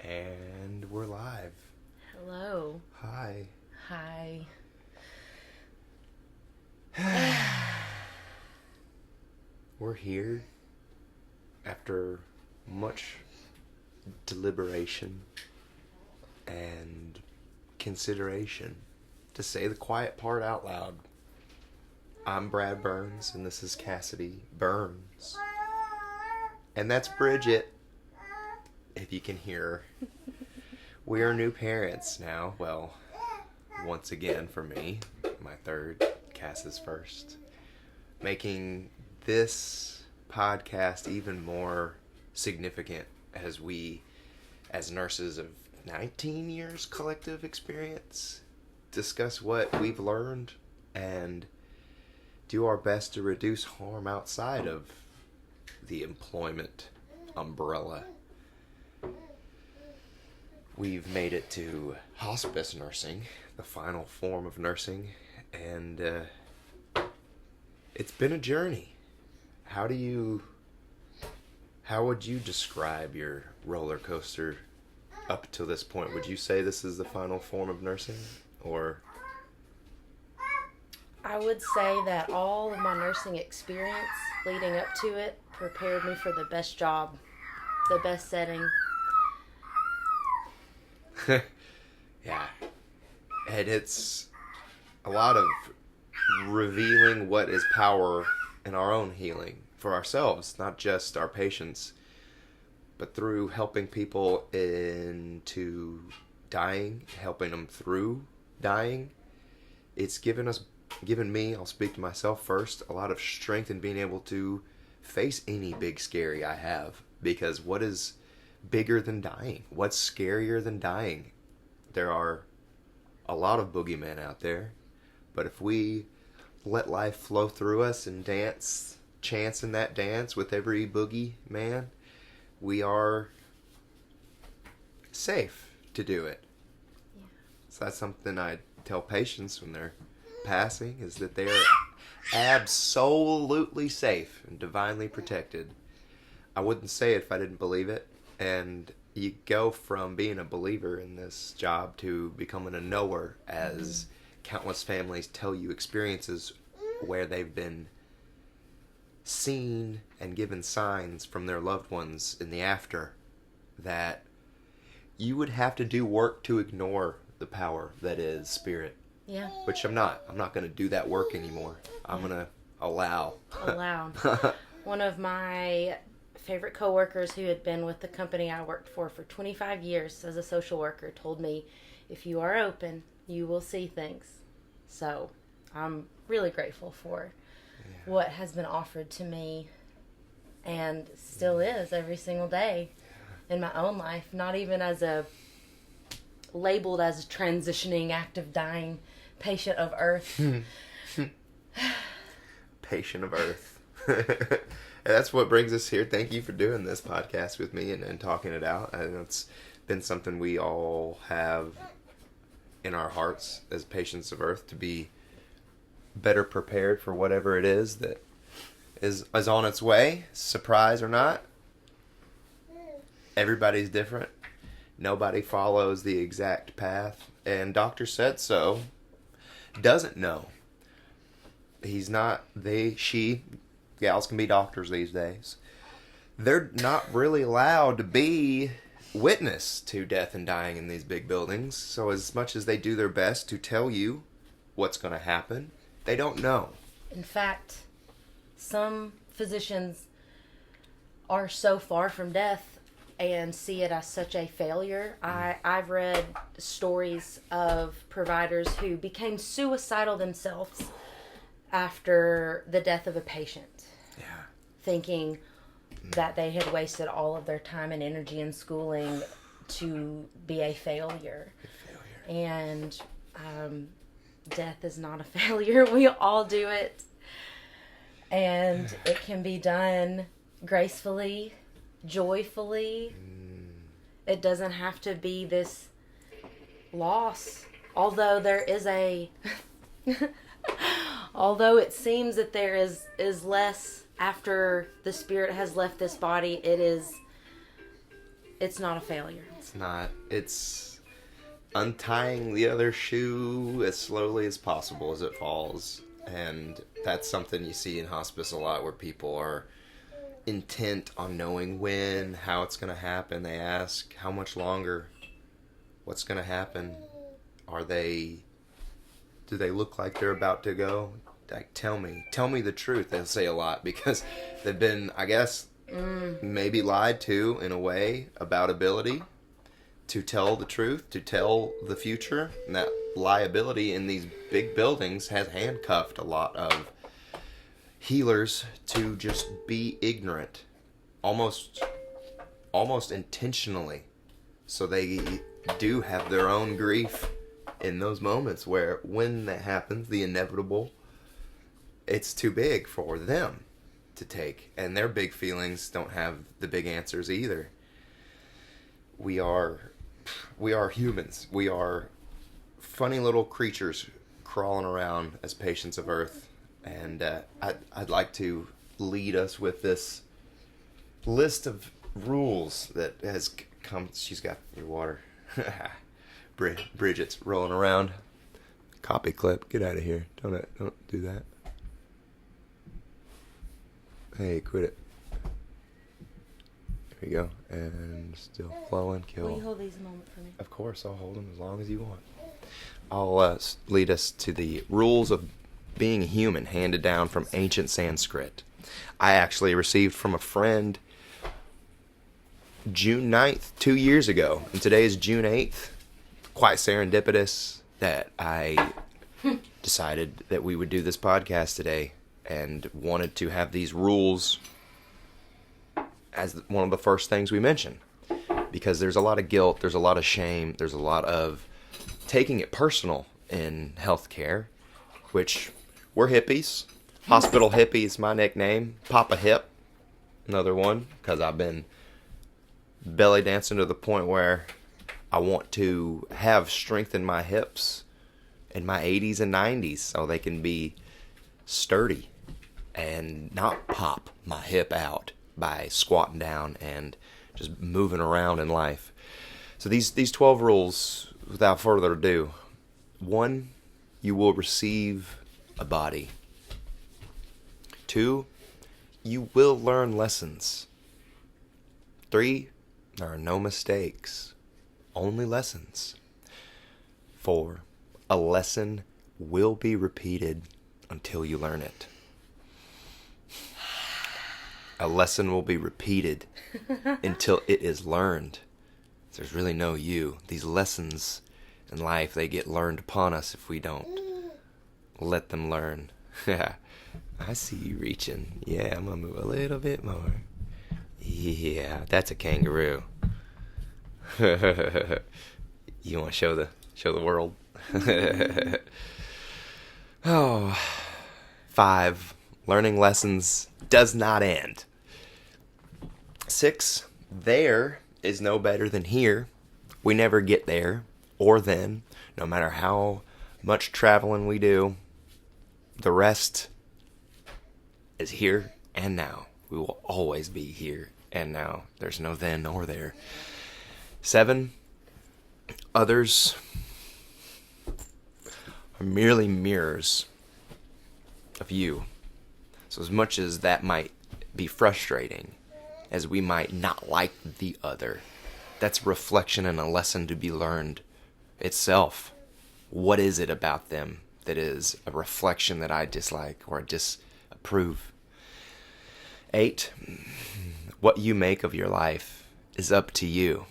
And we're live. Hello. Hi. Hi. We're here after much deliberation and consideration to say the quiet part out loud. I'm Brad Burns and this is Cassidy Burns. And that's Bridgette, if you can hear her. We are new parents now. Well, once again for me, my third, Cass's first. Making this podcast even more significant as we, as nurses of 19 years collective experience, discuss what we've learned and do our best to reduce harm outside of the employment umbrella. We've made it to hospice nursing, the final form of nursing, and it's been a journey. How would you describe your roller coaster up to this point? Would you say this is the final form of nursing, or? I would say that all of my nursing experience leading up to it prepared me for the best job, the best setting. Yeah. And it's a lot of revealing what is power in our own healing for ourselves, not just our patients, but through helping people into dying, helping them through dying. It's given me, I'll speak to myself first, a lot of strength in being able to face any big scary I have. Because what is bigger than dying? What's scarier than dying? There are a lot of boogeymen out there, but if we let life flow through us and dance, chance in that dance with every boogeyman, we are safe to do it. Yeah. So that's something I tell patients when they're passing, is that they are absolutely safe and divinely protected. I wouldn't say it if I didn't believe it. And you go from being a believer in this job to becoming a knower, as countless families tell you experiences where they've been seen and given signs from their loved ones in the after that you would have to do work to ignore the power that is spirit. Yeah. Which I'm not. I'm not going to do that work anymore. I'm going to allow. One of my favorite coworkers who had been with the company I worked for 25 years as a social worker told me, if you are open, you will see things. So I'm really grateful for what has been offered to me and still is every single day in my own life, not even as labeled as a transitioning, active, dying patient of earth. Patient of earth. And that's what brings us here. Thank you for doing this podcast with me and talking it out. I know it's been something we all have in our hearts as patients of earth, to be better prepared for whatever it is that is on its way, surprise or not. Everybody's different. Nobody follows the exact path. And Dr. Said So doesn't know. He's not, she, gals can be doctors these days. They're not really allowed to be witness to death and dying in these big buildings. So as much as they do their best to tell you what's going to happen, they don't know. In fact, some physicians are so far from death and see it as such a failure. I've read stories of providers who became suicidal themselves after the death of a patient. Yeah. Thinking that they had wasted all of their time and energy in schooling to be a failure. And death is not a failure. We all do it. And it can be done gracefully, joyfully. It doesn't have to be this loss. Although there is although it seems that there is less after the spirit has left this body, it is it's not a failure. It's not. It's untying the other shoe as slowly as possible as it falls. And that's something you see in hospice a lot, where people are intent on knowing when, how it's going to happen. They ask, how much longer? What's going to happen? Do they look like they're about to go? Like, tell me the truth. They'll say a lot because they've been, I guess, maybe lied to in a way about ability to tell the truth, to tell the future. And that liability in these big buildings has handcuffed a lot of healers to just be ignorant, almost intentionally. So they do have their own grief in those moments where, when that happens, the inevitable, it's too big for them to take, and their big feelings don't have the big answers either. We are humans. We are funny little creatures crawling around as patients of Earth, and I'd like to lead us with this list of rules that has come. She's got your water. Bridget's rolling around. Copy clip. Get out of here. Don't do that. Hey, quit it. There you go. And still flowing. Kill. Will you hold these a moment for me? Of course, I'll hold them as long as you want. I'll lead us to the rules of being human, handed down from ancient Sanskrit. I actually received from a friend June 9th, 2 years ago. And today is June 8th. Quite serendipitous that I decided that we would do this podcast today, and wanted to have these rules as one of the first things we mention. Because there's a lot of guilt, there's a lot of shame, there's a lot of taking it personal in healthcare, which we're hippies. Hospital hippie is my nickname. Papa Hip, another one, because I've been belly dancing to the point where I want to have strength in my hips in my 80s and 90s so they can be sturdy and not pop my hip out by squatting down and just moving around in life. So these 12 rules, without further ado. 1, you will receive a body. 2, you will learn lessons. 3, there are no mistakes, only lessons. 4, a lesson will be repeated until you learn it. A lesson will be repeated until it is learned. There's really no you. These lessons in life, they get learned upon us if we don't let them learn. I see you reaching. Yeah, I'm going to move a little bit more. Yeah, that's a kangaroo. You want to show the world? 5, learning lessons does not end. 6, there is no better than here. We never get there or then, no matter how much traveling we do. The rest is here and now. We will always be here and now. There's no then or there. 7, others are merely mirrors of you. So as much as that might be frustrating, as we might not like the other, that's a reflection and a lesson to be learned itself. What is it about them that is a reflection that I dislike or disapprove? 8, what you make of your life is up to you.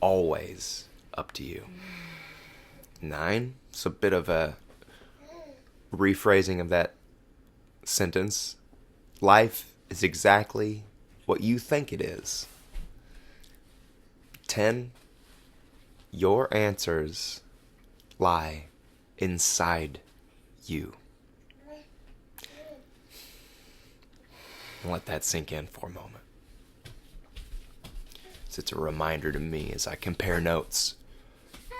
Always up to you. 9, it's a bit of a rephrasing of that sentence. Life is exactly what you think it is. 10, your answers lie inside you. Let that sink in for a moment. So it's a reminder to me as I compare notes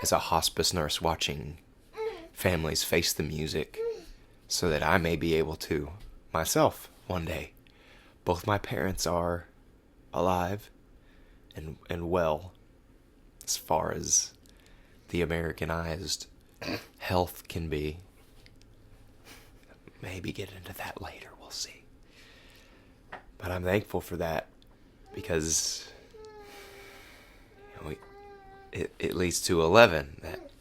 as a hospice nurse watching families face the music, so that I may be able to myself one day. Both my parents are alive and well, as far as the Americanized health can be. Maybe get into that later, we'll see. But I'm thankful for that, because it leads to 11, that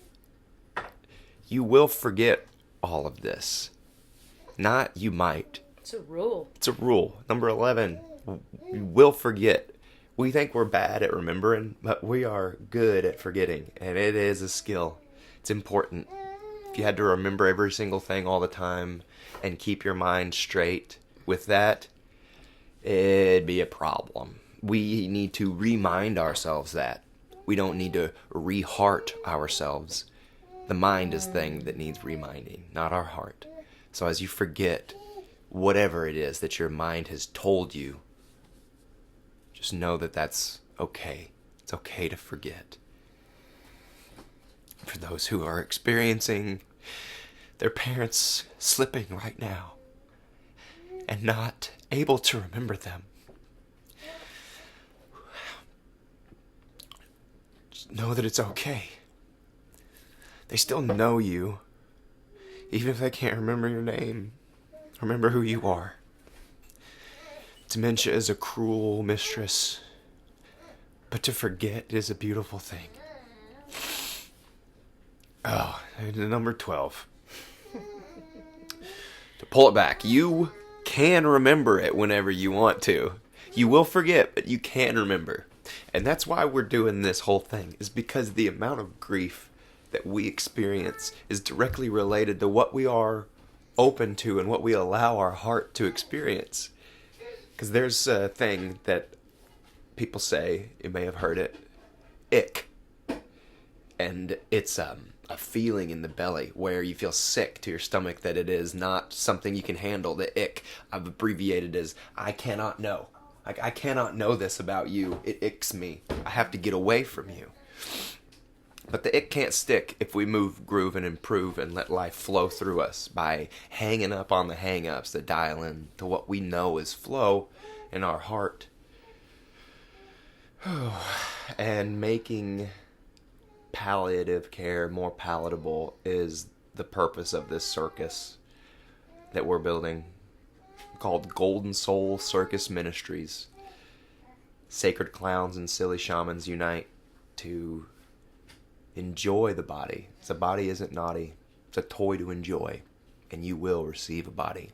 you will forget all of this. Not you might. It's a rule. It's a rule. Number 11, we will forget. We think we're bad at remembering, but we are good at forgetting, and it is a skill. It's important. If you had to remember every single thing all the time and keep your mind straight with that, it'd be a problem. We need to remind ourselves that. We don't need to re-heart ourselves. The mind is the thing that needs reminding, not our heart. So as you forget whatever it is that your mind has told you, just know that that's okay. It's okay to forget. For those who are experiencing their parents slipping right now and not able to remember them, just know that it's okay. They still know you, even if they can't remember your name. Remember who you are. Dementia is a cruel mistress, but to forget is a beautiful thing. Oh, and number 12. To pull it back, you can remember it whenever you want to. You will forget, but you can remember. And that's why we're doing this whole thing, is because the amount of grief that we experience is directly related to what we are open to and what we allow our heart to experience. Because there's a thing that people say, you may have heard it, ick. And it's a feeling in the belly where you feel sick to your stomach, that it is not something you can handle. The ick, I've abbreviated as, I cannot know. Like, I cannot know this about you. It icks me. I have to get away from you. But the ick can't stick if we move, groove, and improve and let life flow through us by hanging up on the hang-ups that dial in to what we know is flow in our heart. And making palliative care more palatable is the purpose of this circus that we're building, called Soul Circus Ministries. Sacred clowns and silly shamans unite to enjoy the body. The body isn't naughty. It's a toy to enjoy, and you will receive a body.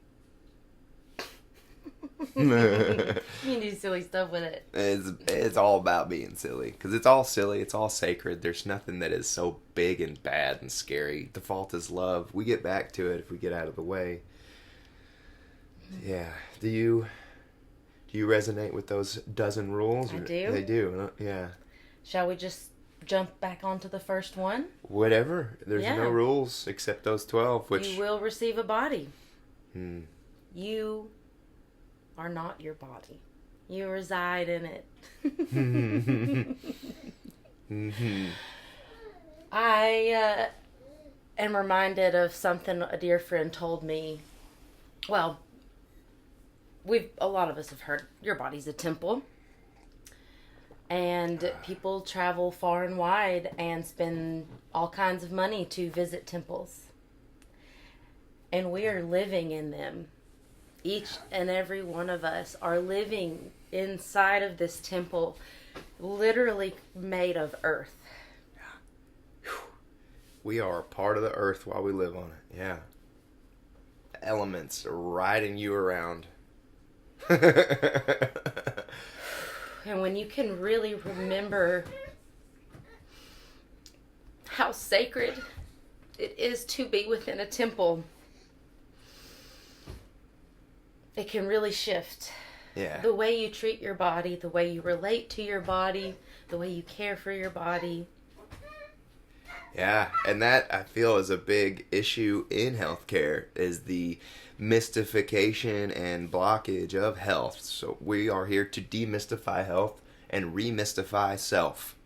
You can do silly stuff with it. It's all about being silly, because it's all silly, it's all sacred. There's nothing that is so big and bad and scary. Default is love. We get back to it if we get out of the way. Yeah. Do you resonate with those dozen rules? I do. They do. Yeah. Shall we just jump back onto the first one? Whatever. There's no rules except those 12, which you will receive a body. You are not your body. You reside in it. I am reminded of something a dear friend told me. Well, a lot of us have heard your body's a temple. And people travel far and wide and spend all kinds of money to visit temples. And we are living in them. Each and every one of us are living inside of this temple, literally made of earth. We are a part of the earth while we live on it. Yeah. Elements riding you around. And when you can really remember how sacred it is to be within a temple, it can really shift. Yeah. The way you treat your body, the way you relate to your body, the way you care for your body. Yeah, and that, I feel, is a big issue in healthcare, is the mystification and blockage of health. So we are here to demystify health and remystify self.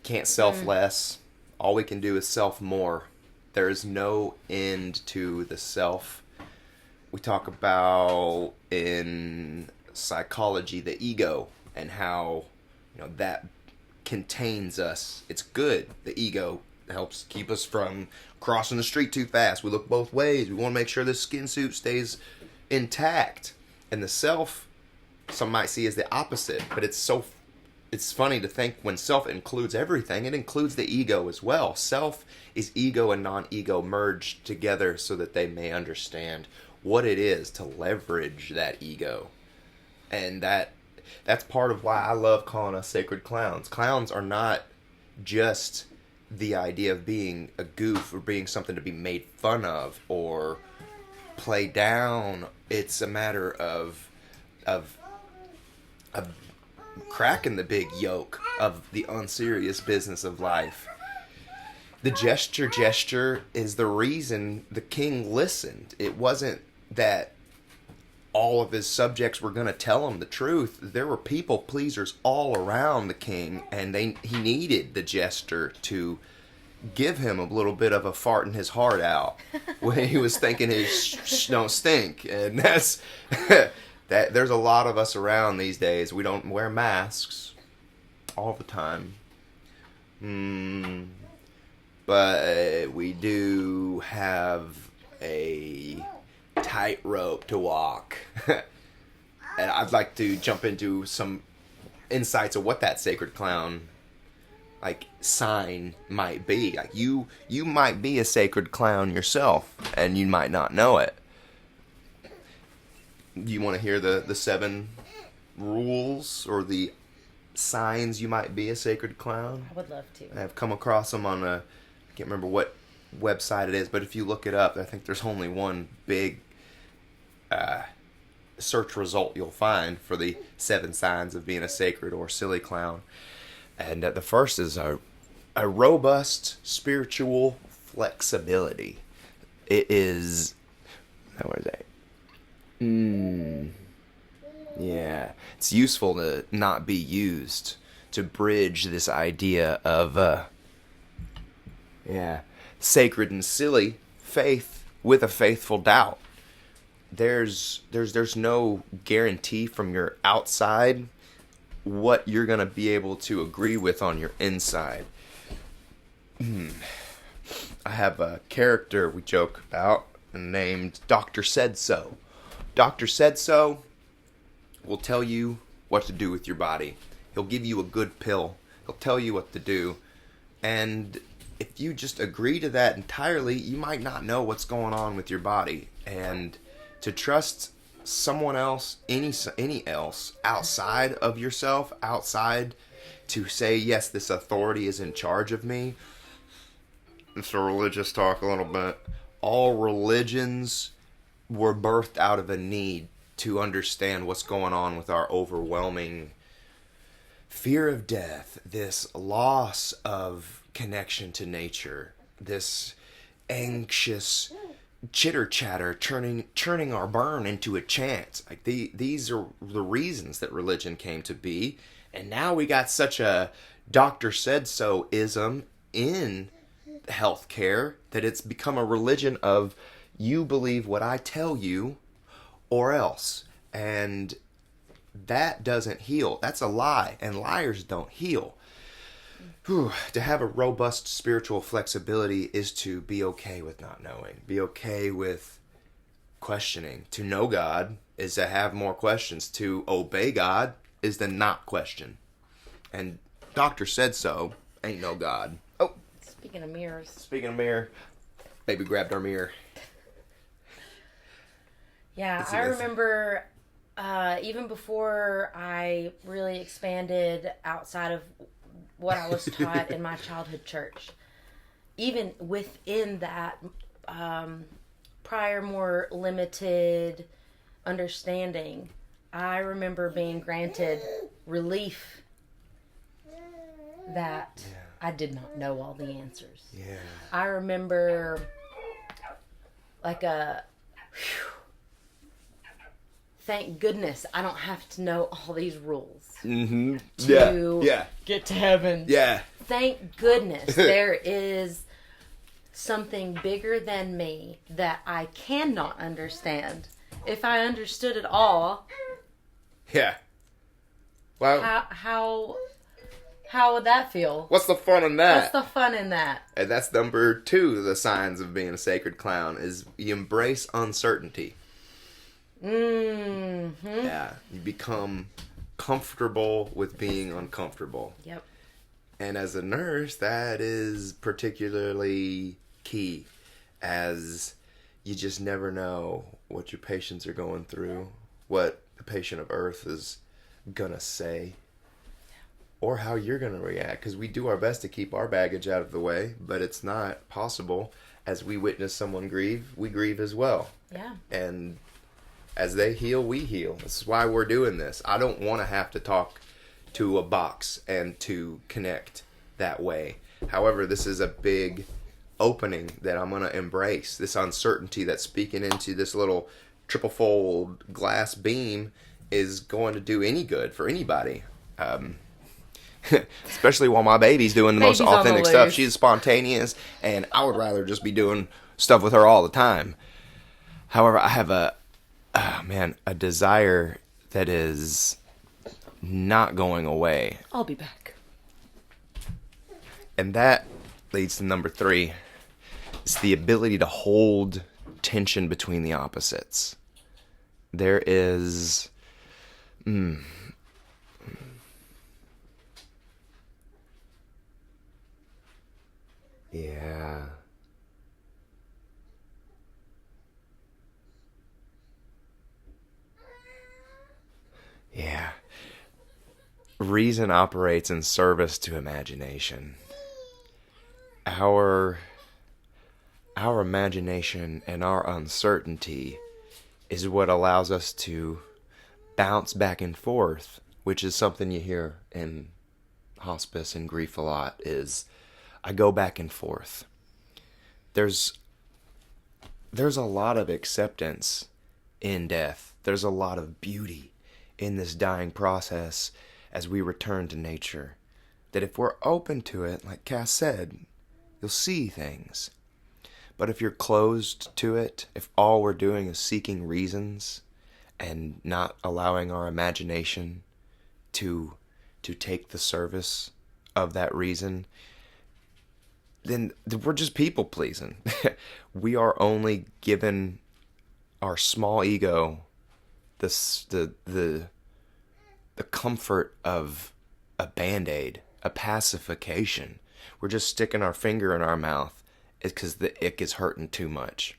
Can't self less. All we can do is self more. There is no end to the self. We talk about in psychology the ego and how that contains us. It's good. The ego helps keep us from crossing the street too fast. We look both ways. We want to make sure the skin suit stays intact. And the self, some might see as the opposite, but it's funny to think when self includes everything, it includes the ego as well. Self is ego and non-ego merged together so that they may understand what it is to leverage that ego. And that's part of why I love calling us sacred clowns. Clowns are not just the idea of being a goof or being something to be made fun of or play down. It's a matter of cracking the big yoke of the unserious business of life. The gesture is the reason the king listened. It wasn't that all of his subjects were going to tell him the truth. There were people pleasers all around the king, and he needed the jester to give him a little bit of a fart in his heart out when he was thinking his don't stink. And that's that. There's a lot of us around these days. We don't wear masks all the time, but we do have a tightrope to walk. And I'd like to jump into some insights of what that sacred clown sign might be. You might be a sacred clown yourself and you might not know it. Do you want to hear the 7 rules or the signs you might be a sacred clown? I would love to. I've come across them on I can't remember what website it is, but if you look it up, I think there's only one big search result you'll find for the 7 signs of being a sacred or silly clown. And the first is a robust spiritual flexibility. It is, where is that? Yeah, it's useful to not be used to bridge this idea of sacred and silly faith with a faithful doubt. There's no guarantee from your outside what you're going to be able to agree with on your inside. I have a character we joke about named Dr. Said So. Dr. Said So will tell you what to do with your body. He'll give you a good pill. He'll tell you what to do. And if you just agree to that entirely, you might not know what's going on with your body. And to trust someone else, any else outside of yourself, outside to say, yes, this authority is in charge of me. It's a religious talk a little bit. All religions were birthed out of a need to understand what's going on with our overwhelming fear of death, this loss of connection to nature, this anxious chitter chatter turning our burn into a chant. These are the reasons that religion came to be. And now we got such a Dr. Said So ism in healthcare that it's become a religion of you believe what I tell you or else. And that doesn't heal. That's a lie, and liars don't heal. To have a robust spiritual flexibility is to be okay with not knowing. Be okay with questioning. To know God is to have more questions. To obey God is to not question. And Dr. Said So ain't no God. Oh, Speaking of mirrors. Speaking of mirror, baby grabbed our mirror. Yeah, I remember even before I really expanded outside of what I was taught in my childhood church, even within that prior, more limited understanding, I remember being granted relief that I did not know all the answers. Yeah. I remember thank goodness I don't have to know all these rules to get to heaven. Yeah. Thank goodness there is something bigger than me that I cannot understand. If I understood it all, yeah. Wow. How would that feel? What's the fun in that? What's the fun in that? And that's number 2, the signs of being a sacred clown, is you embrace uncertainty. Mm-hmm. Yeah, you become comfortable with being uncomfortable. Yep. And as a nurse, that is particularly key, as you just never know what your patients are going through, what the patient of Earth is gonna say, or how you're gonna react, because we do our best to keep our baggage out of the way, but it's not possible. As we witness someone grieve, we grieve as well. Yeah. And as they heal, we heal. This is why we're doing this. I don't want to have to talk to a box and to connect that way. However, this is a big opening that I'm going to embrace. This uncertainty that's speaking into this little triple fold glass beam is going to do any good for anybody. Especially while my baby's doing the most authentic stuff. She's spontaneous, and I would rather just be doing stuff with her all the time. However, I have a desire that is not going away. I'll be back. And that leads to number 3. It's the ability to hold tension between the opposites. There is... Yeah. Yeah. Reason operates in service to imagination. Our imagination and our uncertainty is what allows us to bounce back and forth, which is something you hear in hospice and grief a lot, is I go back and forth. There's a lot of acceptance in death. There's a lot of beauty in this dying process as we return to nature. That if we're open to it, like Cass said, you'll see things. But if you're closed to it, if all we're doing is seeking reasons and not allowing our imagination to take the service of that reason, then we're just people pleasing. We are only given our small ego the comfort of a Band-Aid, a pacification. We're just sticking our finger in our mouth because the ick is hurting too much.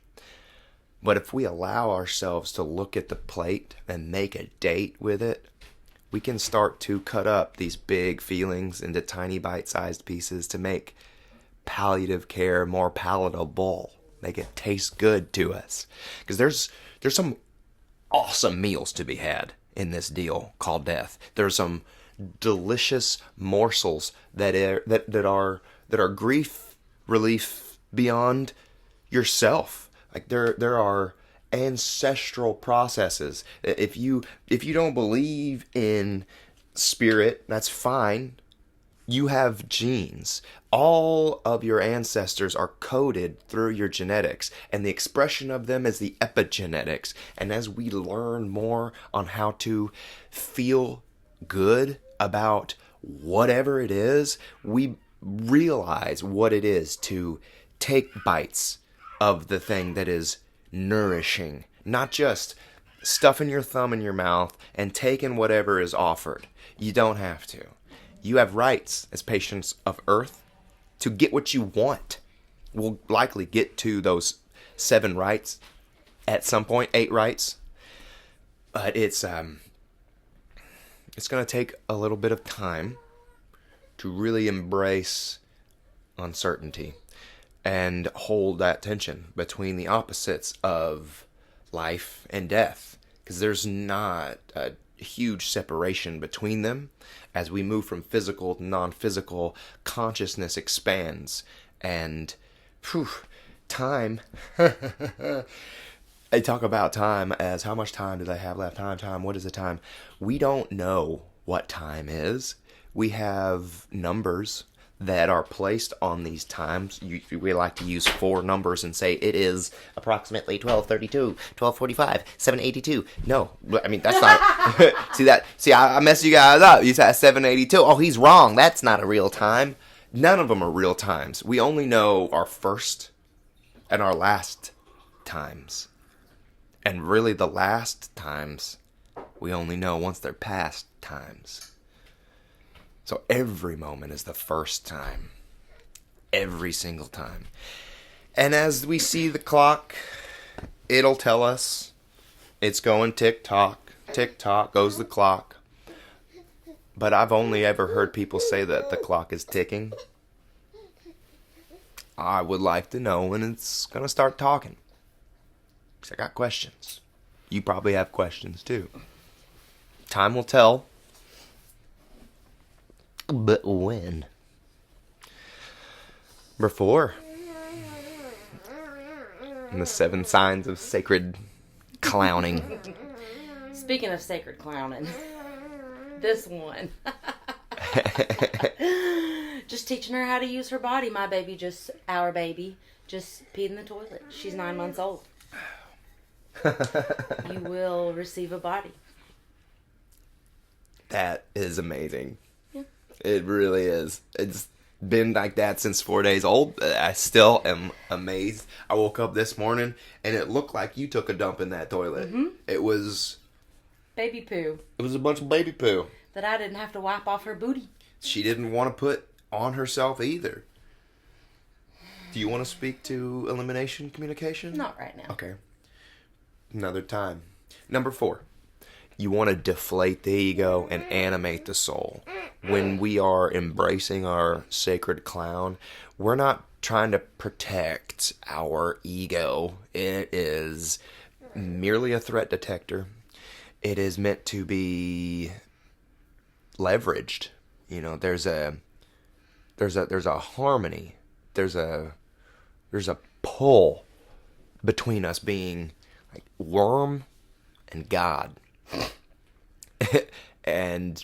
But if we allow ourselves to look at the plate and make a date with it, we can start to cut up these big feelings into tiny bite-sized pieces to make palliative care more palatable, make it taste good to us. Because there's some awesome meals to be had in this deal called death. There's some delicious morsels that are grief relief beyond yourself. Like there are ancestral processes. If you don't believe in spirit, that's fine. You have genes. All of your ancestors are coded through your genetics, and the expression of them is the epigenetics. And as we learn more on how to feel good about whatever it is, we realize what it is to take bites of the thing that is nourishing, not just stuffing your thumb in your mouth and taking whatever is offered. You don't have to. You have rights as patients of Earth to get what you want. We'll likely get to those 7 rights at some point, 8 rights. But it's going to take a little bit of time to really embrace uncertainty and hold that tension between the opposites of life and death. Because there's not a huge separation between them. As we move from physical to non-physical, consciousness expands. And time, they talk about time as how much time do they have left? Time, what is the time? We don't know what time is. We have numbers that are placed on these times. We like to use 4 numbers and say it is approximately 12:32, 12:45, 7:82. No, I mean, that's not... See, I messed you guys up. You said 7:82. Oh, he's wrong. That's not a real time. None of them are real times. We only know our first and our last times. And really the last times, we only know once they're past times. So every moment is the first time. Every single time. And as we see the clock, it'll tell us it's going tick-tock. Tick-tock goes the clock. But I've only ever heard people say that the clock is ticking. I would like to know when it's going to start talking. Because I got questions. You probably have questions too. Time will tell. But when? Number 4. And the 7 signs of sacred clowning. Speaking of sacred clowning, this one. Just teaching her how to use her body. Our baby, just peed in the toilet. She's 9 months old. You will receive a body. That is amazing. Yeah. It really is. It's been like that since 4 days old. I still am amazed. I woke up this morning and it looked like you took a dump in that toilet. Mm-hmm. It was... baby poo. It was a bunch of baby poo. That I didn't have to wipe off her booty. She didn't want to put on herself either. Do you want to speak to elimination communication? Not right now. Okay. Another time. Number 4. You want to deflate the ego and animate the soul. When we are embracing our sacred clown, we're not trying to protect our ego. It is merely a threat detector. It is meant to be leveraged. You know, there's a harmony. There's a pull between us being like worm and God. And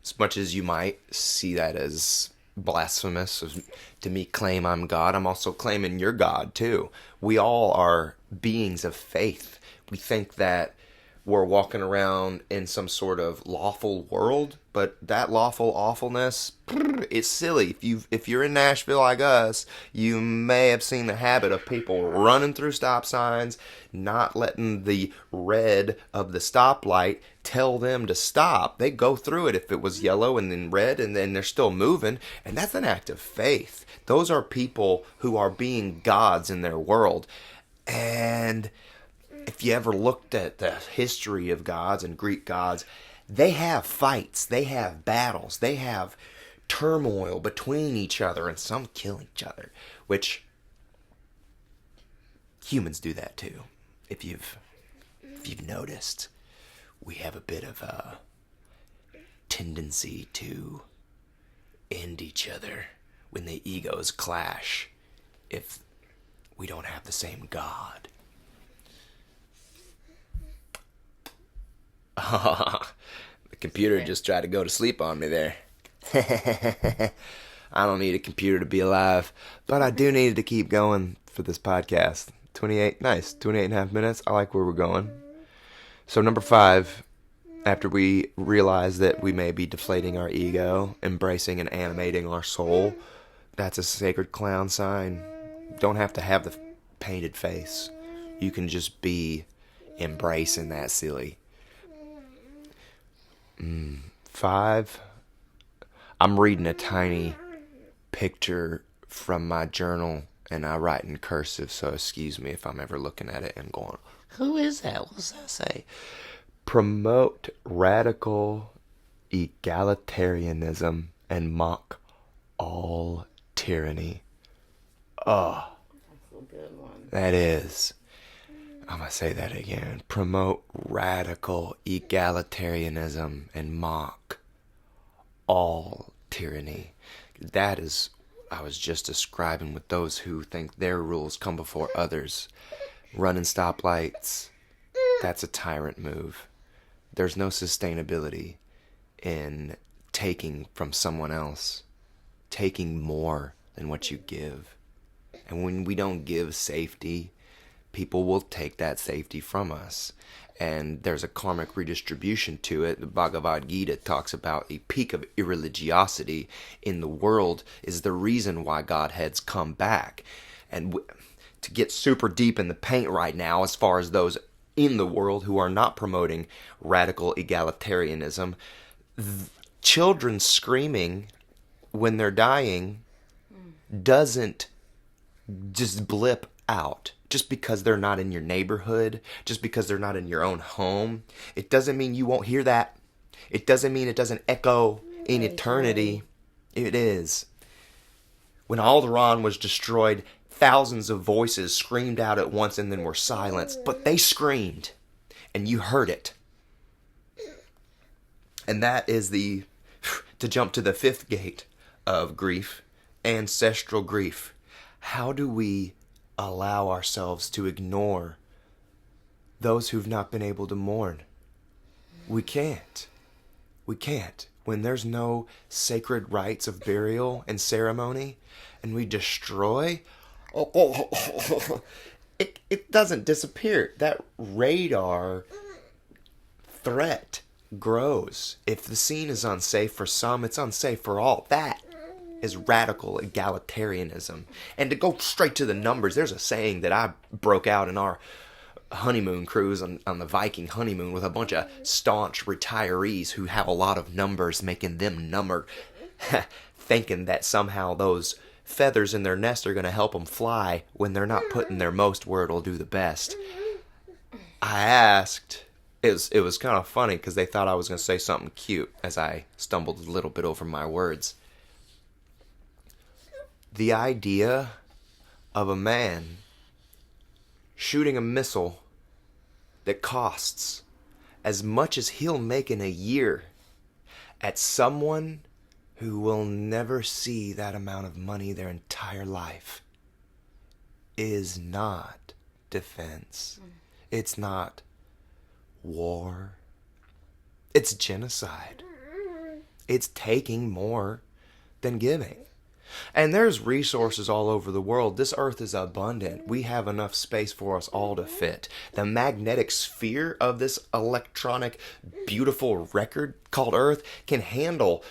as much as you might see that as blasphemous to me claim I'm God, I'm also claiming you're God too. We all are beings of faith. We think that we're walking around in some sort of lawful world, but that lawful awfulness, it's silly. If you're in Nashville like us, you may have seen the habit of people running through stop signs, not letting the red of the stoplight tell them to stop. They go through it if it was yellow and then red, and then they're still moving, and that's an act of faith. Those are people who are being gods in their world. And if you ever looked at the history of gods and Greek gods, they have fights, they have battles, they have turmoil between each other, and some kill each other, which humans do that too. If you've noticed, we have a bit of a tendency to end each other when the egos clash if we don't have the same god. The computer just tried to go to sleep on me there. I don't need a computer to be alive, but I do need it to keep going for this podcast. 28 and a half minutes. I like where we're going. So number 5, after we realize that we may be deflating our ego, embracing and animating our soul, that's a sacred clown sign. Don't have to have the painted face. You can just be embracing that silly. 5, I'm reading a tiny picture from my journal, and I write in cursive, so excuse me if I'm ever looking at it and going, who is that? What does that say? Promote radical egalitarianism and mock all tyranny. Oh, that's a good one. That is. I'm going to say that again. Promote radical egalitarianism and mock all tyranny. That is, I was just describing with those who think their rules come before others. Running stoplights, that's a tyrant move. There's no sustainability in taking from someone else taking more than what you give. And when we don't give safety, people will take that safety from us. And there's a karmic redistribution to it. The Bhagavad Gita talks about a peak of irreligiosity in the world is the reason why Godheads come back. And to get super deep in the paint right now, as far as those in the world who are not promoting radical egalitarianism, children screaming when they're dying doesn't just blip out. Just because they're not in your neighborhood, just because they're not in your own home, it doesn't mean you won't hear that. It doesn't mean it doesn't echo in eternity. It is. When Alderaan was destroyed, thousands of voices screamed out at once and then were silenced. But they screamed, and you heard it. And that is to jump to the fifth gate of grief, ancestral grief. How do we allow ourselves to ignore those who've not been able to mourn? We can't. We can't. When there's no sacred rites of burial and ceremony, and we destroy, it doesn't disappear. That radar threat grows. If the scene is unsafe for some, it's unsafe for all. That is radical egalitarianism. And to go straight to the numbers, there's a saying that I broke out in our honeymoon cruise on the Viking honeymoon with a bunch of staunch retirees who have a lot of numbers making them numbered, thinking that somehow those feathers in their nest are going to help them fly when they're not putting their most where it'll do the best. I asked, it was kind of funny because they thought I was going to say something cute as I stumbled a little bit over my words. The idea of a man shooting a missile that costs as much as he'll make in a year at someone who will never see that amount of money their entire life is not defense. It's not war. It's genocide. It's taking more than giving. And there's resources all over the world. This earth is abundant. We have enough space for us all to fit. The magnetic sphere of this electronic, beautiful record called Earth can handle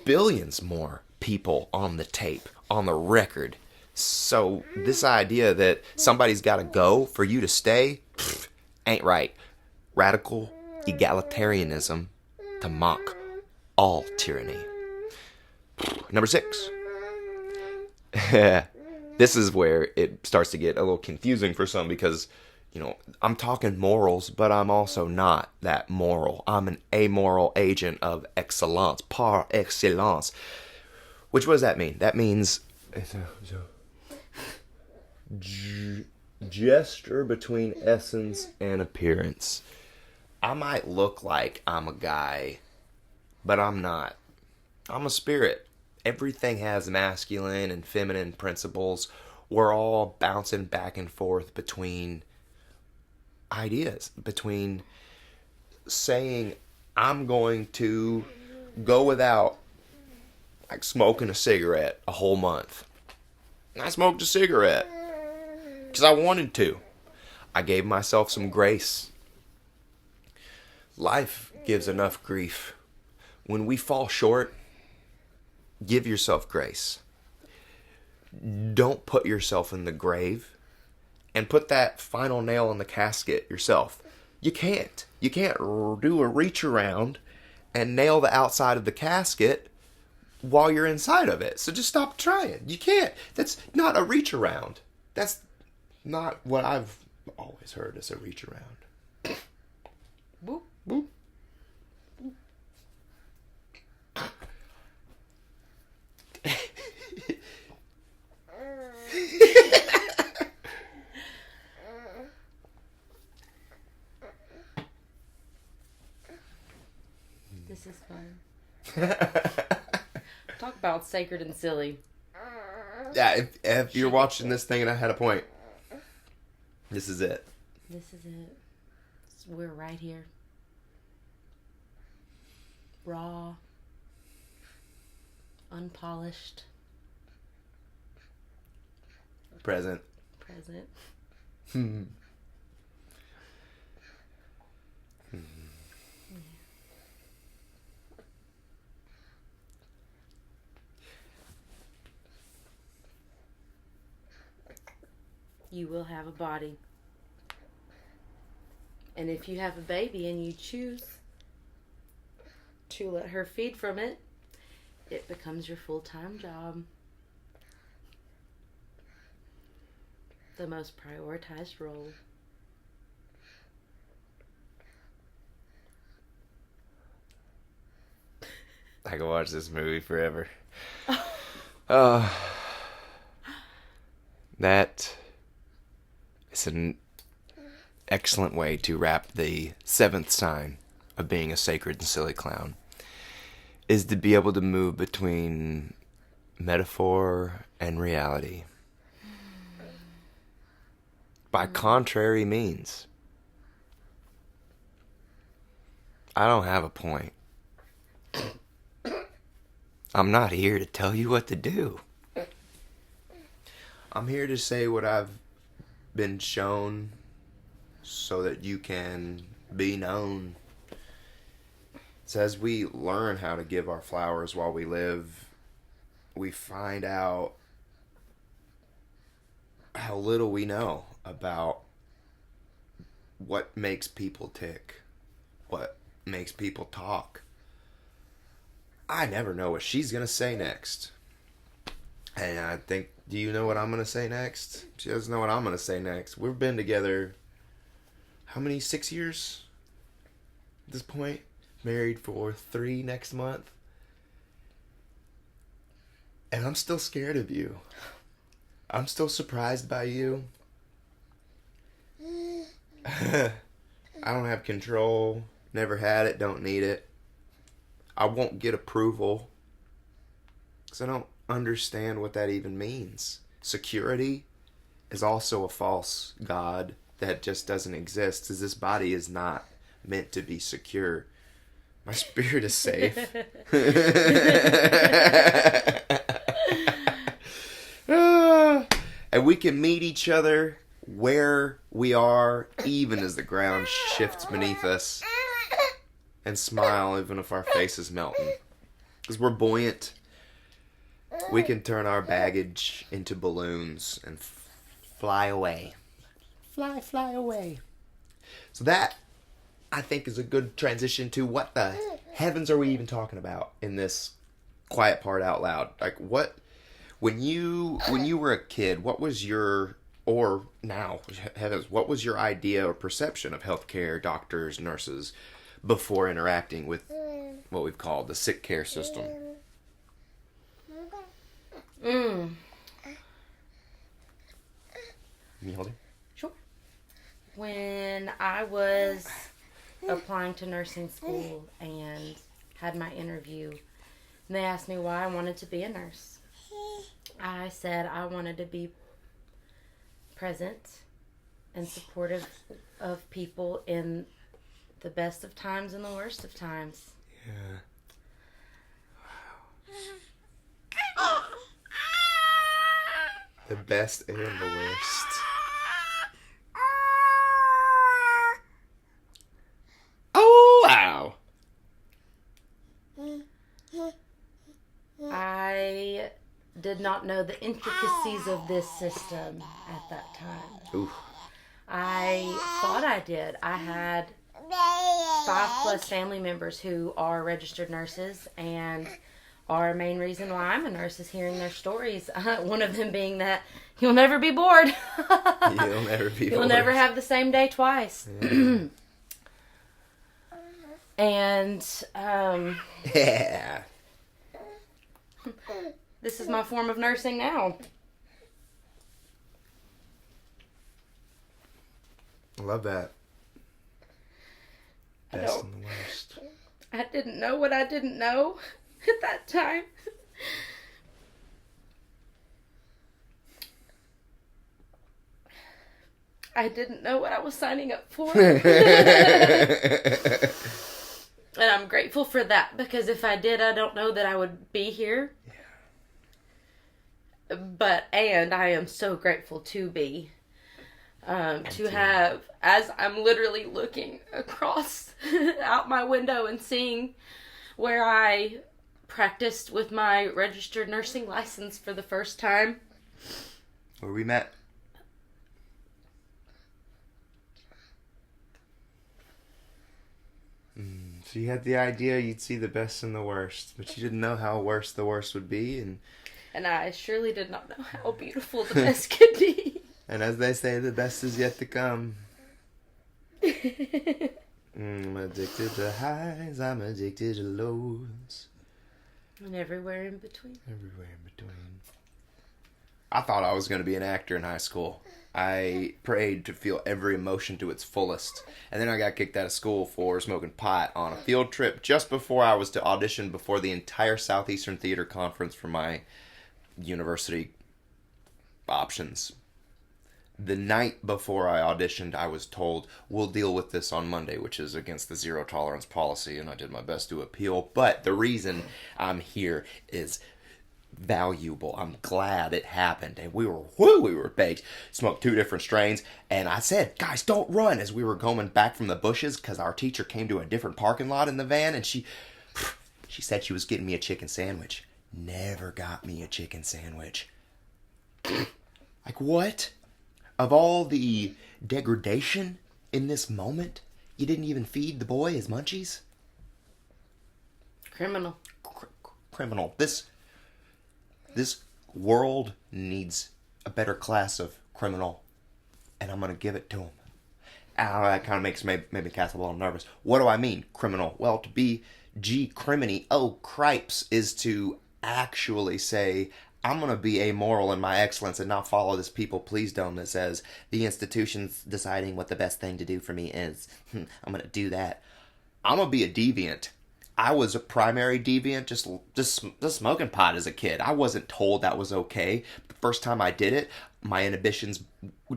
billions more people on the tape, on the record. So this idea that somebody's got to go for you to stay, ain't right. Radical egalitarianism to mock all tyranny. Number 6. This is where it starts to get a little confusing for some because, I'm talking morals, but I'm also not that moral. I'm an amoral agent of excellence, par excellence. Which, what does that mean? That means gesture between essence and appearance. I might look like I'm a guy, but I'm not. I'm a spirit. Everything has masculine and feminine principles. We're all bouncing back and forth between ideas, between saying, I'm going to go without smoking a cigarette a whole month. I smoked a cigarette because I wanted to. I gave myself some grace. Life gives enough grief. When we fall short, give yourself grace. Don't put yourself in the grave and put that final nail in the casket yourself. You can't. You can't do a reach around and nail the outside of the casket while you're inside of it. So just stop trying. You can't. That's not a reach around. That's not what I've always heard as a reach around. Boop, boop. This is fun. Talk about sacred and silly. Yeah, if you're watching this thing and I had a point, this is it. This is it. We're right here. Raw. Unpolished. Present. Present. You will have a body. And if you have a baby and you choose to let her feed from it, it becomes your full-time job. The most prioritized role. I could watch this movie forever. That is an excellent way to wrap the seventh sign of being a sacred and silly clown, is to be able to move between metaphor and reality by contrary means. I don't have a point. I'm not here to tell you what to do. I'm here to say what I've been shown so that you can be known. So as we learn how to give our flowers while we live, we find out how little we know about what makes people tick, what makes people talk. I never know what she's going to say next. And I think, do you know what I'm going to say next? She doesn't know what I'm going to say next. We've been together, how many, 6 years at this point? Married for 3 next month. And I'm still scared of you. I'm still surprised by you. I don't have control. Never had it, don't need it. I won't get approval because I don't understand what that even means. Security is also a false god that just doesn't exist, because this body is not meant to be secure. My spirit is safe. And we can meet each other where we are, even as the ground shifts beneath us, and smile even if our face is melting. Because we're buoyant. We can turn our baggage into balloons and fly away. Fly away. So that, I think, is a good transition to what the heavens are we even talking about in this quiet part out loud. Like, what, when you were a kid, what was your, or now, heavens, what was your idea or perception of healthcare, doctors, nurses, before interacting with what we've called the sick care system? Can you hold it? Sure. When I was applying to nursing school and had my interview, and they asked me why I wanted to be a nurse, I said I wanted to be present and supportive of people in the best of times and the worst of times. Yeah. The best and the worst. Oh, wow. I did not know the intricacies of this system at that time. Ooh. I thought I did. I had 5+ family members who are registered nurses, and our main reason why I'm a nurse is hearing their stories. One of them being that you'll never be bored. You'll never be bored. You'll never have the same day twice. Yeah. And Yeah. this is my form of nursing now. I love that. Best and the worst. I didn't know what I didn't know at that time. I didn't know what I was signing up for. And I'm grateful for that, because if I did, I don't know that I would be here. And I am so grateful to be. To have, as I'm literally looking across out my window and seeing where I practiced with my registered nursing license for the first time. Where we met. So you had the idea you'd see the best and the worst, but you didn't know how worse the worst would be, and I surely did not know how beautiful the best could be. And as they say, the best is yet to come. I'm addicted to highs, I'm addicted to lows. And everywhere in between. Everywhere in between. I thought I was going to be an actor in high school. I prayed to feel every emotion to its fullest. And then I got kicked out of school for smoking pot on a field trip just before I was to audition before the entire Southeastern Theater Conference for my university options. The night before I auditioned, I was told, we'll deal with this on Monday, which is against the zero tolerance policy, and I did my best to appeal. But the reason I'm here is valuable. I'm glad it happened. And we were baked. Smoked 2 different strains. And I said, guys, don't run, as we were going back from the bushes, because our teacher came to a different parking lot in the van, and she said she was getting me a chicken sandwich. Never got me a chicken sandwich. Like, what? Of all the degradation in this moment, you didn't even feed the boy his munchies? Criminal. Criminal. This world needs a better class of criminal, and I'm going to give it to him. That kind of makes maybe Cass a little nervous. What do I mean, criminal? Well, to be criminy, cripes, is to actually say, I'm going to be amoral in my excellence and not follow this people-please-dome that says the institution's deciding what the best thing to do for me is. I'm going to do that. I'm going to be a deviant. I was a primary deviant, just smoking pot as a kid. I wasn't told that was okay. The first time I did it, my inhibitions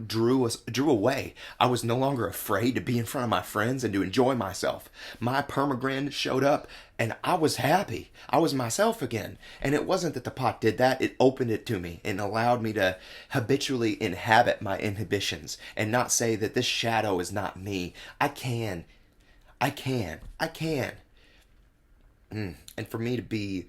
drew away. I was no longer afraid to be in front of my friends and to enjoy myself. My permagrin showed up, and I was happy. I was myself again. And it wasn't that the pot did that. It opened it to me and allowed me to habitually inhabit my inhibitions and not say that this shadow is not me. I can. And for me to be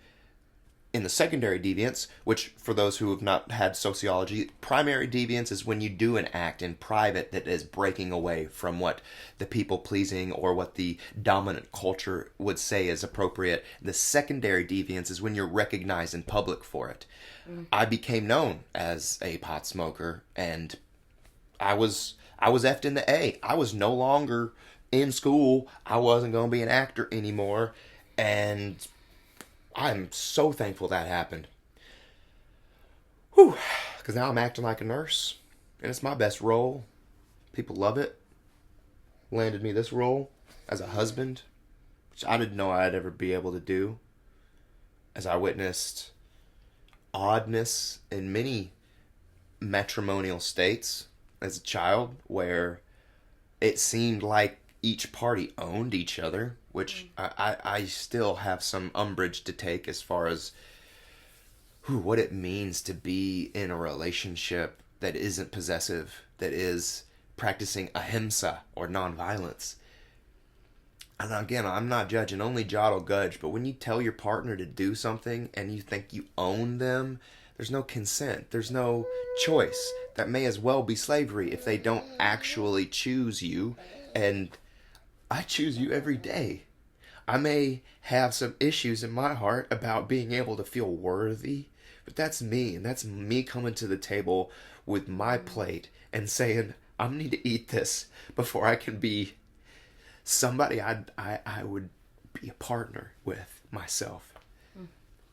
in the secondary deviance, which for those who have not had sociology, primary deviance is when you do an act in private that is breaking away from what the people-pleasing or what the dominant culture would say is appropriate. The secondary deviance is when you're recognized in public for it. I became known as a pot smoker, and I was effed in the A. I was no longer in school. I wasn't going to be an actor anymore, and I'm so thankful that happened. Whew. Because now I'm acting like a nurse. And it's my best role. People love it. Landed me this role as a husband, which I didn't know I'd ever be able to do. As I witnessed oddness in many matrimonial states as a child, where it seemed like each party owned each other, which I still have some umbrage to take as far as what it means to be in a relationship that isn't possessive, that is practicing ahimsa or nonviolence. And again, I'm not judging, only Jod will judge, but when you tell your partner to do something and you think you own them, there's no consent, there's no choice. That may as well be slavery if they don't actually choose you, and I choose you every day. I may have some issues in my heart about being able to feel worthy, but that's me, and that's me coming to the table with my plate and saying, I need to eat this before I can be somebody I would be a partner with myself.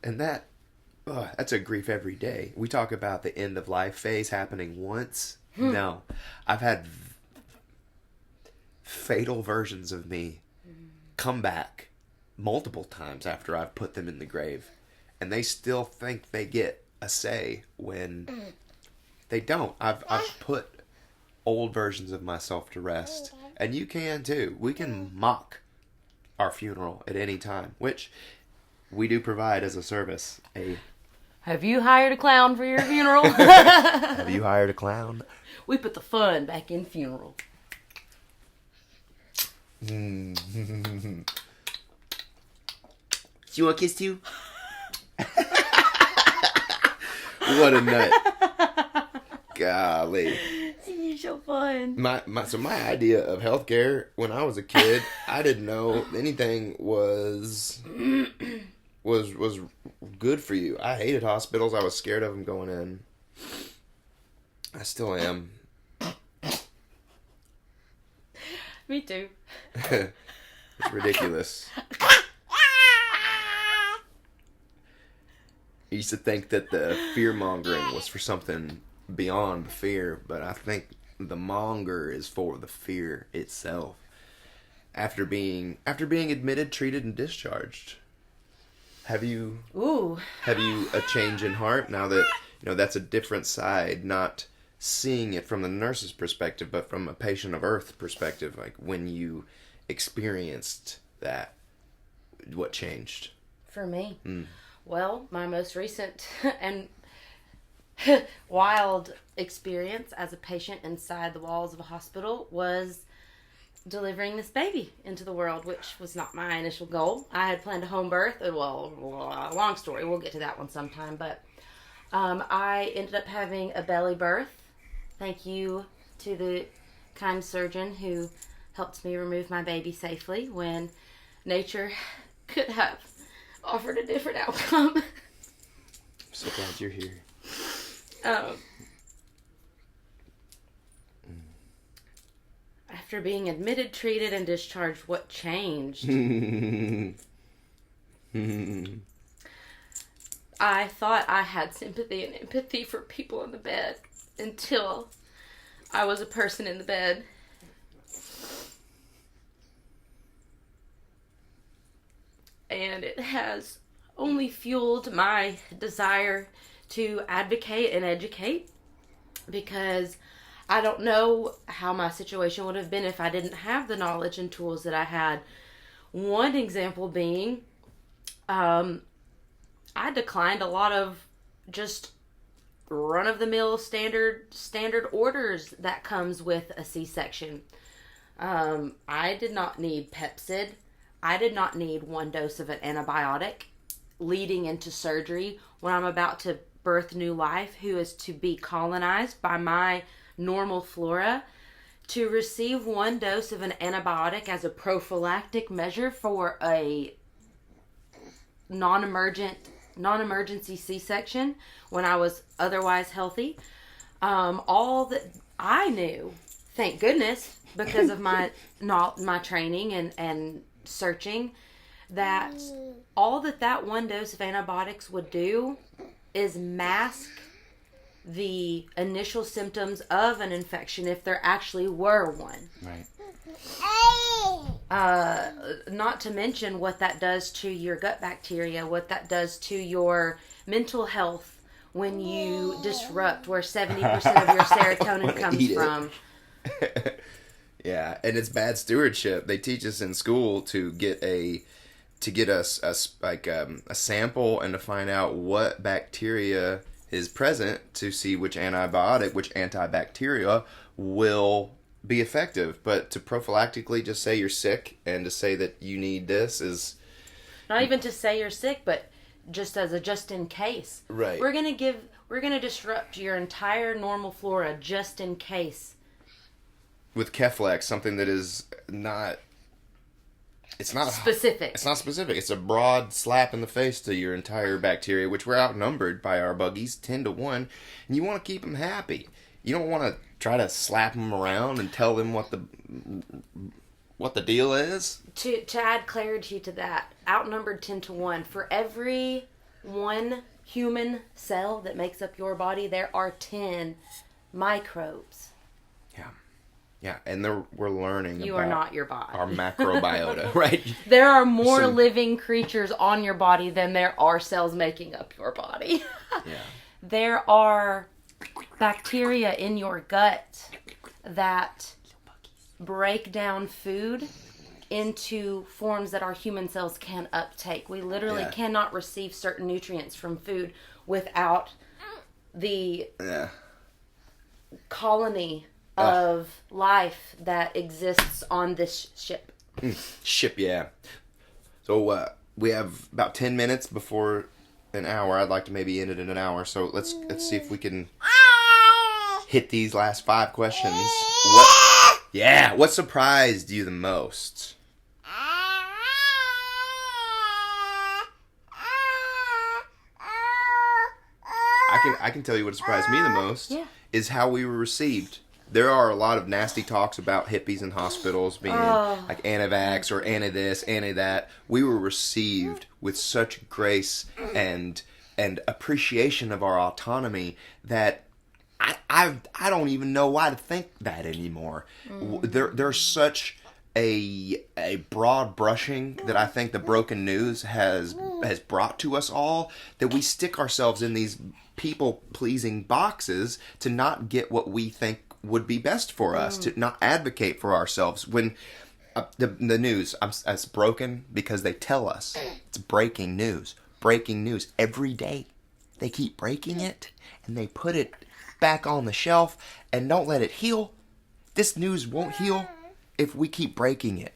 And that's a grief every day. We talk about the end of life phase happening once. No, I've had fatal versions of me come back multiple times after I've put them in the grave, and they still think they get a say when they don't. I've put old versions of myself to rest, and you can too. We can mock our funeral at any time, which we do provide as a service, a Have you hired a clown for your funeral? Have you hired a clown? We put the fun back in funeral. Do you want a kiss too? What a nut. Golly. You're so fun. My idea of healthcare when I was a kid, I didn't know anything was good for you. I hated hospitals. I was scared of them going in. I still am. Me too. It's ridiculous. I used to think that the fear-mongering was for something beyond fear, but I think the monger is for the fear itself. After being admitted, treated, and discharged. Have you a change in heart now that that's a different side, not seeing it from the nurse's perspective, but from a patient of earth perspective, like when you experienced that, what changed? For me? Well, my most recent and wild experience as a patient inside the walls of a hospital was delivering this baby into the world, which was not my initial goal. I had planned a home birth. Well, long story. We'll get to that one sometime. But I ended up having a belly birth. Thank you to the kind surgeon who helped me remove my baby safely when nature could have offered a different outcome. I'm so glad you're here. After being admitted, treated, and discharged, what changed? I thought I had sympathy and empathy for people in the bed until I was a person in the bed. And it has only fueled my desire to advocate and educate, because I don't know how my situation would have been if I didn't have the knowledge and tools that I had. One example being, I declined a lot of just run-of-the-mill standard orders that comes with a C-section. I did not need Pepsid. I did not need 1 dose of an antibiotic leading into surgery when I'm about to birth new life, who is to be colonized by my normal flora. To receive 1 dose of an antibiotic as a prophylactic measure for a non-emergency C-section when I was otherwise healthy. All that I knew, thank goodness, because of my training and searching, that all that 1 dose of antibiotics would do is mask the initial symptoms of an infection if there actually were one. Right. Not to mention what that does to your gut bacteria, what that does to your mental health when you disrupt where 70% of your serotonin comes from. Yeah, and it's bad stewardship. They teach us in school to get us a sample and to find out what bacteria is present to see which antibacteria will be effective. But to prophylactically just say you're sick and to say that you need this is not even to say you're sick, but just as a just in case. Right. We're gonna disrupt your entire normal flora just in case. With Keflex, something that is not... It's not specific. It's not specific. It's a broad slap in the face to your entire bacteria, which we're outnumbered by our buggies 10-1, and you want to keep them happy. You don't want to try to slap them around and tell them what the deal is. To add clarity to that, outnumbered 10-1. For every 1 human cell that makes up your body, there are 10 microbes. Yeah, and we're learning you about are not your body. Our macrobiota, right? There are more living creatures on your body than there are cells making up your body. Yeah. There are bacteria in your gut that break down food into forms that our human cells can uptake. We literally cannot receive certain nutrients from food without the colony of life that exists on this ship. Ship, yeah. So we have about 10 minutes before an hour. I'd like to maybe end it in an hour. So let's see if we can hit these last 5 questions. What surprised you the most? I can tell you what surprised me the most is how we were received. There are a lot of nasty talks about hippies in hospitals being like anti-vax or anti-this, anti-that. We were received with such grace and appreciation of our autonomy that I don't even know why to think that anymore. There's such a broad brushing that I think the broken news has brought to us all, that we stick ourselves in these people-pleasing boxes to not get what we think would be best for us, to not advocate for ourselves. When the news, it's broken because they tell us it's breaking news every day. They keep breaking it and they put it back on the shelf and don't let it heal. This news won't heal if we keep breaking it.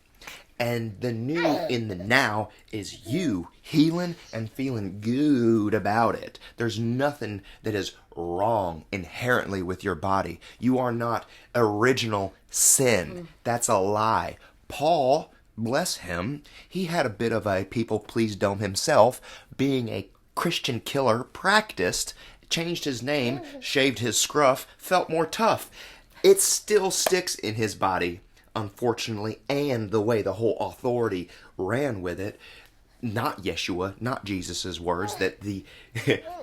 And the new in the now is you healing and feeling good about it. There's nothing that is wrong inherently with your body. You are not original sin. That's a lie. Paul, bless him, he had a bit of a people-please-dome himself, being a Christian killer, practiced, changed his name, shaved his scruff, felt more tough. It still sticks in his body, unfortunately, and the way the whole authority ran with it. Not Yeshua, not Jesus' words, that the,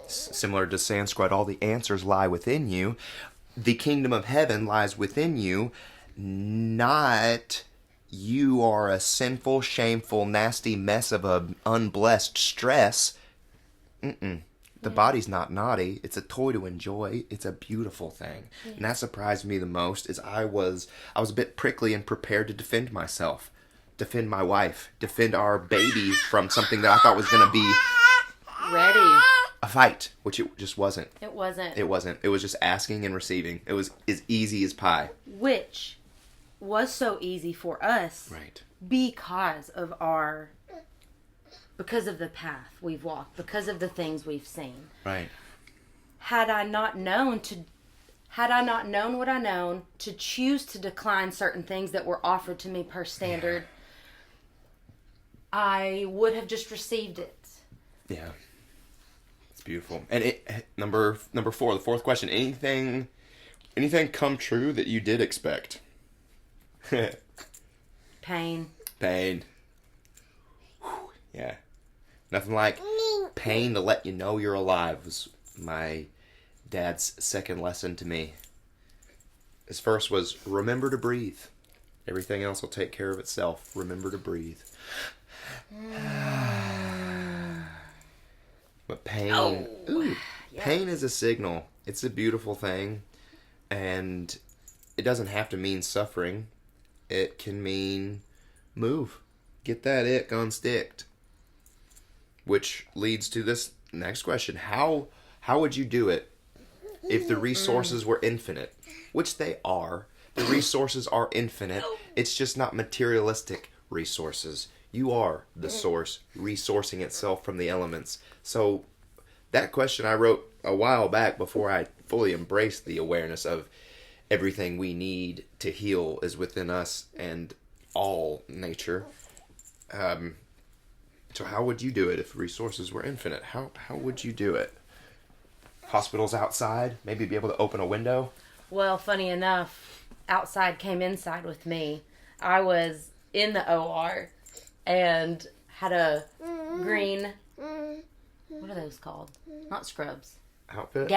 similar to Sanskrit, all the answers lie within you. The kingdom of heaven lies within you, not you are a sinful, shameful, nasty mess of an unblessed stress. The body's not naughty. It's a toy to enjoy. It's a beautiful thing. And that surprised me the most is I was a bit prickly and prepared to defend myself, defend my wife, defend our baby from something that I thought was going to be ready. A fight, which it just wasn't. It wasn't. It was just asking and receiving. It was as easy as pie. Which was so easy for us. Right. Because of the path we've walked, because of the things we've seen. Right. Had I not known what I known, to choose to decline certain things that were offered to me per standard, I would have just received it. Yeah. It's beautiful. And number 4, the fourth question, anything come true that you did expect? Pain. Yeah. Nothing like pain to let you know you're alive was my dad's second lesson to me. His first was, remember to breathe. Everything else will take care of itself. Remember to breathe. But pain... Pain is a signal. It's a beautiful thing. And it doesn't have to mean suffering. It can mean move. Get that ick unsticked. Which leads to this next question. How would you do it if the resources were infinite? Which they are. The resources are infinite. It's just not materialistic resources. You are the source, resourcing itself from the elements. So that question I wrote a while back before I fully embraced the awareness of everything we need to heal is within us and all nature. So how would you do it if resources were infinite? How would you do it? Hospitals outside? Maybe be able to open a window? Well, funny enough, outside came inside with me. I was in the OR and had a green, what are those called? Not scrubs. Outfit?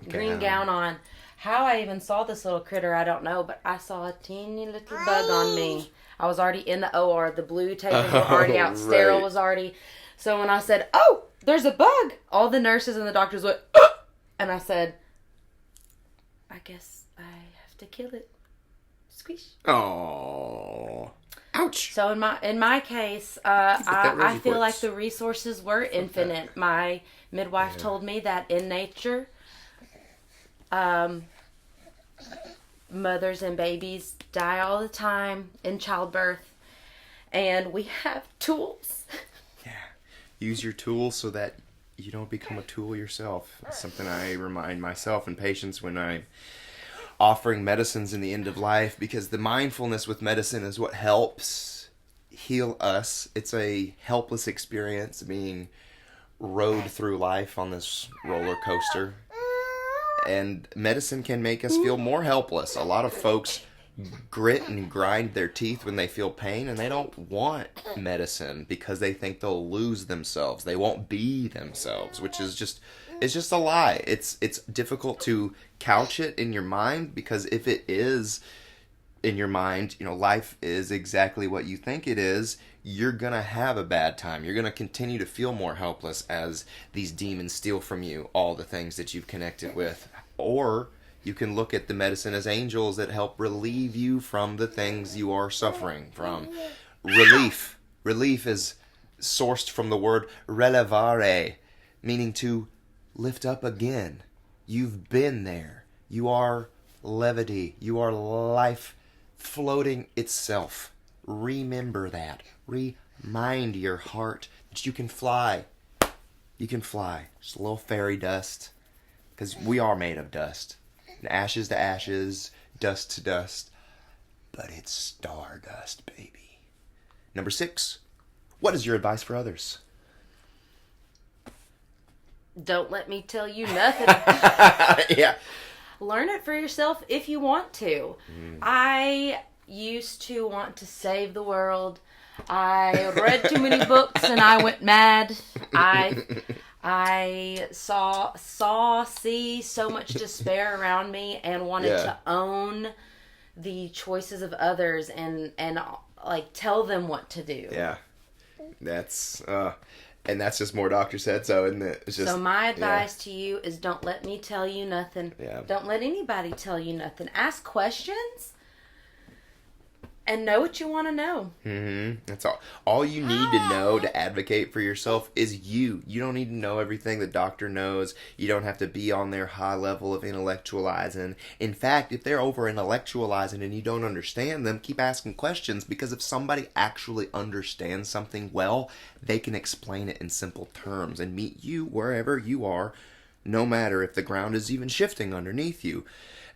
Green gown on. How I even saw this little critter, I don't know, but I saw a teeny little bug on me. I was already in the OR. The blue tables were already out. Sterile was already. So when I said, "Oh, there's a bug," all the nurses and the doctors went, "Oh!" And I said, "I guess I have to kill it." Squish. Oh, ouch. So in my case, I feel like the resources were infinite. My midwife told me that in nature, mothers and babies die all the time in childbirth, and we have tools. Yeah. Use your tools so that you don't become a tool yourself. It's something I remind myself and patients when I'm offering medicines in the end of life, because the mindfulness with medicine is what helps heal us. It's a helpless experience being rode through life on this roller coaster. And medicine can make us feel more helpless. A lot of folks grit and grind their teeth when they feel pain, and they don't want medicine because they think they'll lose themselves. They won't be themselves, which is just, it's just a lie. It's difficult to couch it in your mind, because if it is in your mind, life is exactly what you think it is, you're gonna have a bad time. You're gonna continue to feel more helpless as these demons steal from you all the things that you've connected with. Or you can look at the medicine as angels that help relieve you from the things you are suffering from. Relief. Relief is sourced from the word relevare, meaning to lift up again. You've been there. You are levity. You are life floating itself. Remember that. Remind your heart that you can fly. You can fly. Just a little fairy dust. Because we are made of dust. And ashes to ashes, dust to dust. But it's stardust, baby. Number 6. What is your advice for others? Don't let me tell you nothing. Yeah. Learn it for yourself if you want to. I used to want to save the world. I read too many books and I went mad. I see so much despair around me and wanted to own the choices of others and like tell them what to do. Yeah. That's and that's just more Dr. Said so, isn't it? It's just, so my advice to you is don't let me tell you nothing. Yeah. Don't let anybody tell you nothing. Ask questions and know what you want to know. Mm-hmm. That's all. All you need to know to advocate for yourself is you. You don't need to know everything the doctor knows. You don't have to be on their high level of intellectualizing. In fact, if they're over intellectualizing and you don't understand them, keep asking questions, because if somebody actually understands something well, they can explain it in simple terms and meet you wherever you are, no matter if the ground is even shifting underneath you.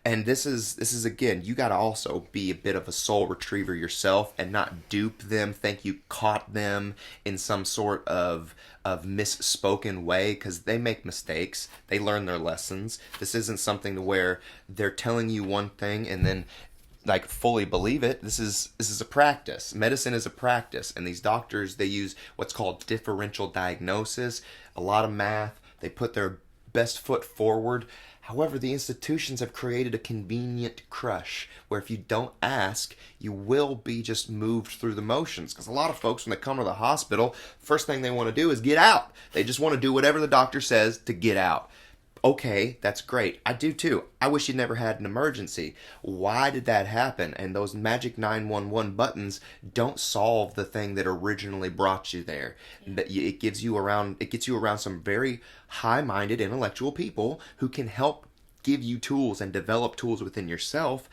And this is again, you got to also be a bit of a soul retriever yourself and not dupe them, think you caught them in some sort of misspoken way, because they make mistakes. They learn their lessons. This isn't something to where they're telling you one thing and then like fully believe it. This is a practice. Medicine is a practice, and these doctors, they use what's called differential diagnosis, a lot of math. They put their best foot forward. However, the institutions have created a convenient crush where if you don't ask, you will be just moved through the motions. Because a lot of folks, when they come to the hospital, first thing they want to do is get out. They just want to do whatever the doctor says to get out. Okay, that's great. I do too. I wish you never had an emergency. Why did that happen? And those magic 911 buttons don't solve the thing that originally brought you there. It gets you around some very high-minded intellectual people who can help give you tools and develop tools within yourself.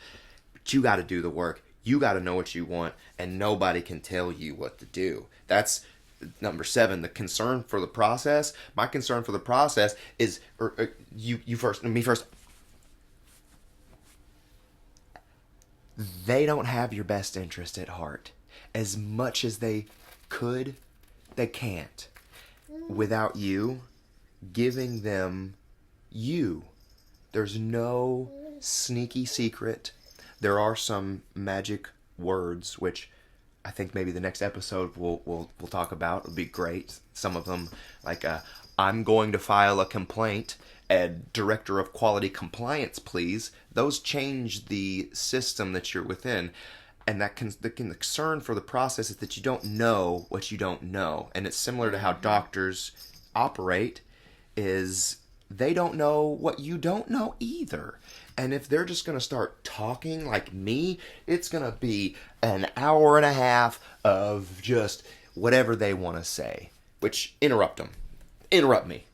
But you got to do the work. You got to know what you want, and nobody can tell you what to do. That's number 7, the concern for the process. My concern for the process is, you first, me first. They don't have your best interest at heart. As much as they could, they can't. Without you giving them you. There's no sneaky secret. There are some magic words, which I think maybe the next episode we'll talk about. It'll be great. Some of them, like I'm going to file a complaint, and Director of Quality Compliance, please. Those change the system that you're within. And the concern for the process is that you don't know what you don't know. And it's similar to how doctors operate, is they don't know what you don't know either. And if they're just going to start talking like me, it's going to be an hour and a half of just whatever they want to say. Which, interrupt them. Interrupt me.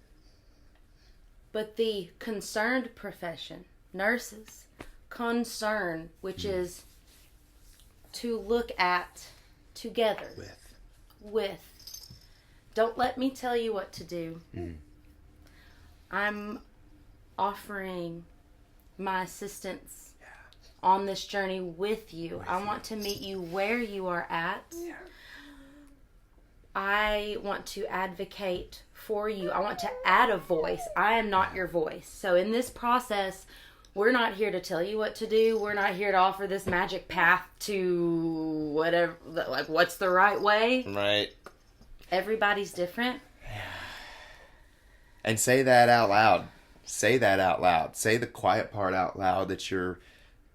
But the concerned profession, nurses, concern, which is to look at together. With. Don't let me tell you what to do. I'm offering my assistance on this journey with you. I want to meet you where you are at. Yeah. I want to advocate for you. I want to add a voice. I am not your voice. So in this process, we're not here to tell you what to do. We're not here to offer this magic path to whatever, like what's the right way. Right. Everybody's different. And say that out loud. Say that out loud. Say the quiet part out loud that your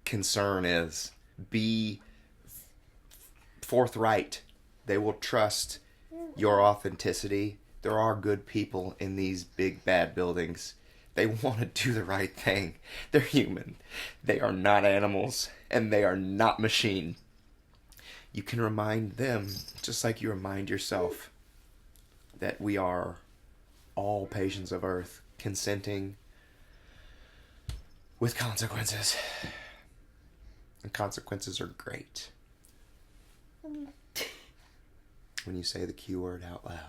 concern is. Be forthright. They will trust your authenticity. There are good people in these big bad buildings. They want to do the right thing. They're human. They are not animals, and they are not machine. You can remind them, just like you remind yourself, that we are all patients of Earth, consenting with consequences. And consequences are great. When you say the Q word out loud.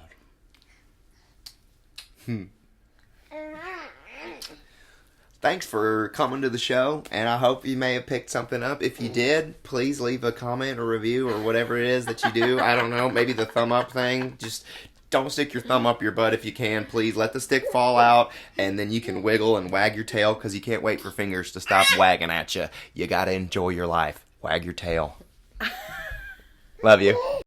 Thanks for coming to the show, and I hope you may have picked something up. If you did, please leave a comment or review or whatever it is that you do. I don't know, maybe the thumb up thing. Just don't stick your thumb up your butt if you can. Please let the stick fall out, and then you can wiggle and wag your tail, because you can't wait for fingers to stop wagging at you. You gotta enjoy your life. Wag your tail. Love you.